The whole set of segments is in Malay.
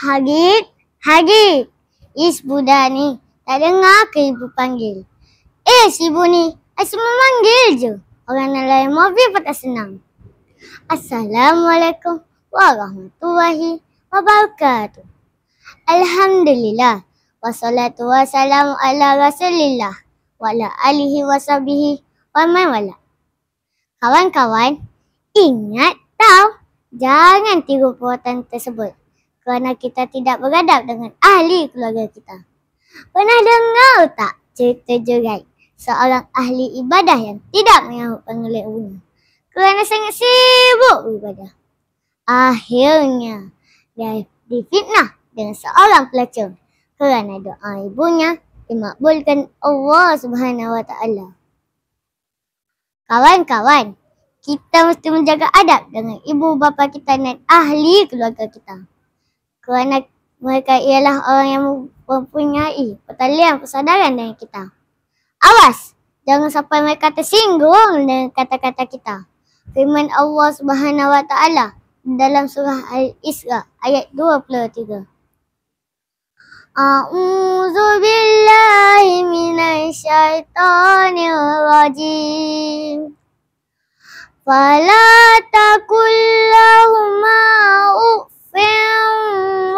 Hagit, Hagit. Budak ni. Tak dengar ke ibu panggil? Ibu ni. Asyik memanggil je. Orang nak layan mobil pun tak senang. Assalamualaikum warahmatullahi wabarakatuh. Alhamdulillah. Wassalatu wassalamu ala rasulillah. Wa ala alihi wa sahbihi wa man wala. Kawan-kawan, ingat tau. Jangan tiru perbuatan tersebut. Kerana kita tidak beradab dengan ahli keluarga kita. Pernah dengar tak cerita Jurai, seorang ahli ibadah yang tidak menyahut panggilan ibunya kerana sangat sibuk beribadah? Akhirnya dia difitnah dengan seorang pelacur kerana doa ibunya dimakbulkan Allah Subhanahu Wa Taala. Kawan-kawan, kita mesti menjaga adab dengan ibu bapa kita dan ahli keluarga kita. Kerana mereka ialah orang yang mempunyai pertalian persaudaraan dengan kita. Awas! Jangan sampai mereka tersinggung dengan kata-kata kita. Firman Allah Subhanahu Wa Taala dalam surah Al-Isra ayat 23. A'udzu billahi minasyaitonir rajim. Fala taqul lahuma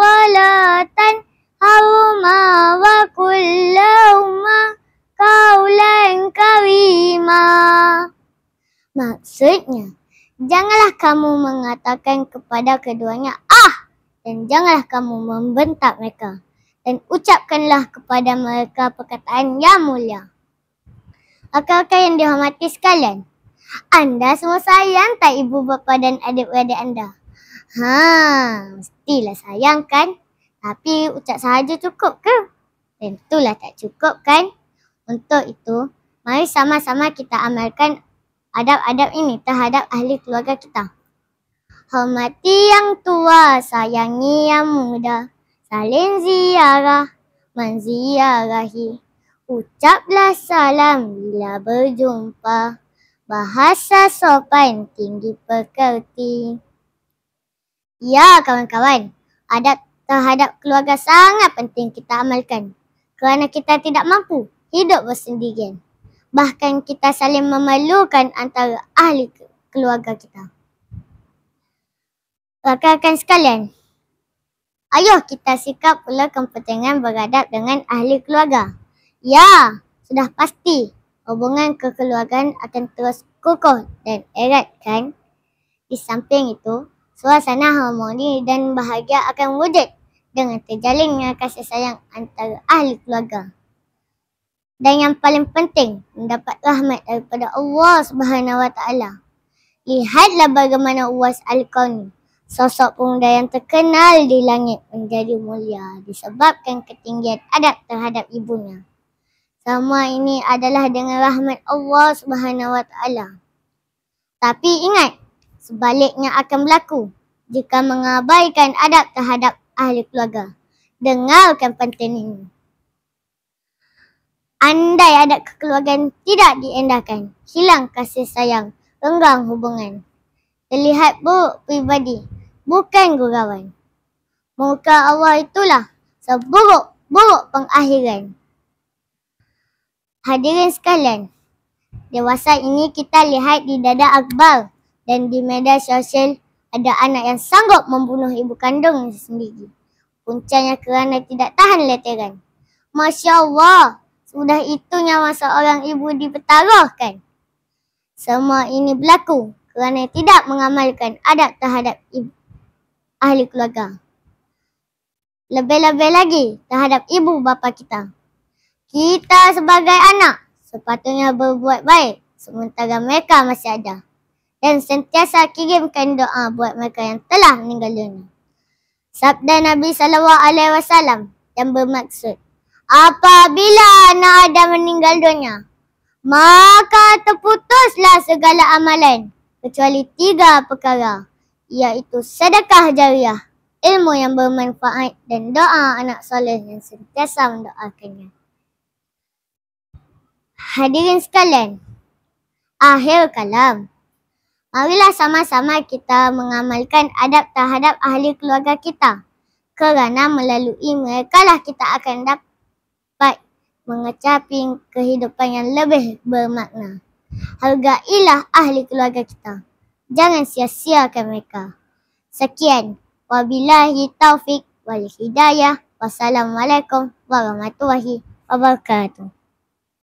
wala tanharhuma wa qul lahuma qawlan karima. Maksudnya, janganlah kamu mengatakan kepada keduanya dan janganlah kamu membentak mereka, dan ucapkanlah kepada mereka perkataan yang mulia. Akak-akak yang dihormati sekalian, anda semua sayang tak ibu bapa dan adik-beradik anda? Mestilah sayang kan? Tapi ucap sahaja cukup ke? Tentulah tak cukup kan? Untuk itu, mari sama-sama kita amalkan adab-adab ini terhadap ahli keluarga kita. Hormati yang tua, sayangi yang muda, saling ziarah, menziarahi. Ucaplah salam bila berjumpa, bahasa sopan tinggi pekerti. Ya kawan-kawan, adab terhadap keluarga sangat penting kita amalkan. Kerana kita tidak mampu hidup bersendirian. Bahkan kita saling memerlukan antara ahli keluarga kita. Rakan-rakan sekalian, ayo kita sikap pula kepentingan beradab dengan ahli keluarga. Ya, sudah pasti hubungan kekeluargaan akan terus kukuh dan erat kan? Di samping itu, suasana harmoni dan bahagia akan wujud dengan terjalinnya kasih sayang antara ahli keluarga. Dan yang paling penting, mendapat rahmat daripada Allah Subhanahu Wa Taala. Lihatlah bagaimana Uwais Al-Qarni, sosok pemuda yang terkenal di langit, menjadi mulia disebabkan ketinggian adab terhadap ibunya. Semua ini adalah dengan rahmat Allah Subhanahu Wa Taala. Tapi ingat, sebaliknya akan berlaku jika mengabaikan adab terhadap ahli keluarga. Dengarkan pantun ini. Andai adab kekeluargaan tidak diendahkan, hilang kasih sayang, renggang hubungan. Terlihat buruk pribadi, bukan gurauan. Murka Allah itulah seburuk-buruk pengakhiran. Hadirin sekalian, dewasa ini kita lihat di Dada Akbar dan di media sosial ada anak yang sanggup membunuh ibu kandung sendiri. Puncanya kerana tidak tahan leteran. Masya Allah, sudah itu nyawa seorang ibu dipertaruhkan. Semua ini berlaku kerana tidak mengamalkan adab terhadap ahli keluarga. Lebih-lebih lagi terhadap ibu bapa kita. Kita sebagai anak sepatutnya berbuat baik sementara mereka masih ada. Dan sentiasa kirimkan doa buat mereka yang telah meninggal dunia. Sabda Nabi SAW yang bermaksud, apabila anak Adam meninggal dunia, maka terputuslah segala amalan kecuali 3 perkara, iaitu sedekah jariah, ilmu yang bermanfaat dan doa anak soleh yang sentiasa mendoakannya. Hadirin sekalian, akhir kalam. Marilah sama-sama kita mengamalkan adab terhadap ahli keluarga kita Kerana melalui mereka lah kita akan dapat mengecapi kehidupan yang lebih bermakna. Hargailah ahli keluarga kita. Jangan sia-siakan mereka. Sekian. Wabillahi taufik wal hidayah. Wassalamualaikum warahmatullahi wabarakatuh.